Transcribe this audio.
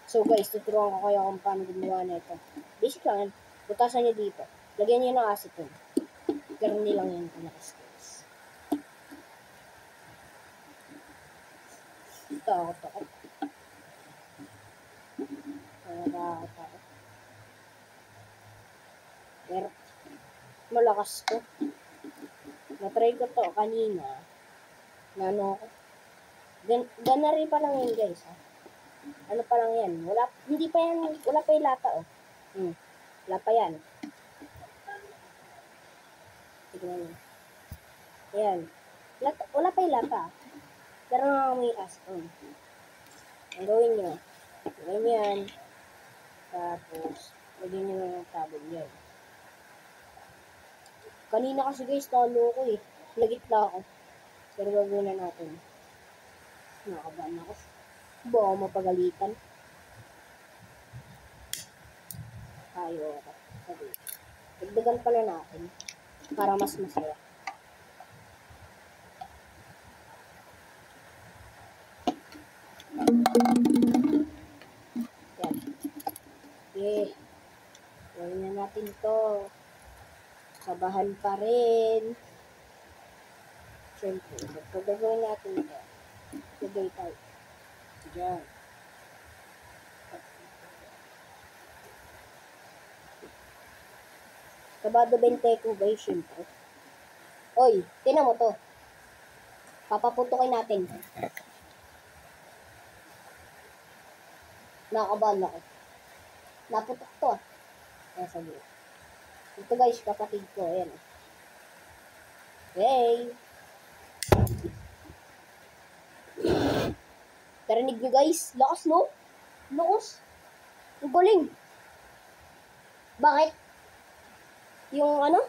So guys, tuturuan ko kayo kung paano gumawa nito. Basic lang yan. Butasan nyo dito. Lagyan nyo ng acetone. Ganun lang yan pinakas guys. Takot. Takot. Pero, malakas to. Na-try ko to kanina. Ganari pa lang yan guys. Ha? Ano pa lang yan. Wala pa yung lata oh. Wala pa yan. Tignan nyo. Ayan. Wala pa yung lata. Pero may acetone. Ang gawin nyo. Gawin nyo yan. Tapos, lagyan nyo ng tabog yan. Kanina kasi guys, talo ko eh. Nagitla ako. Pero gagawin na natin. Nakakabahan ako. Baka mapagalitan. Tayo ako. Sabi. Dagdagan pala natin. Para mas masaya. Yan. Okay. Gawin na natin to. Kabahan pa rin. Siyempre, pagkagawin natin ito. Lagay tayo. Diyan. Kabado 20 ko guys, siyempre. Oy, tinan mo to. Papaputukin natin. Nakakabahan ako. Naputok to ah. Kaya sabi. Ito guys, kapatid ko. Ayan. Hey! Tarinig nyo guys. Lakas no? Lakas. Ang galing. Bakit? Yung ano?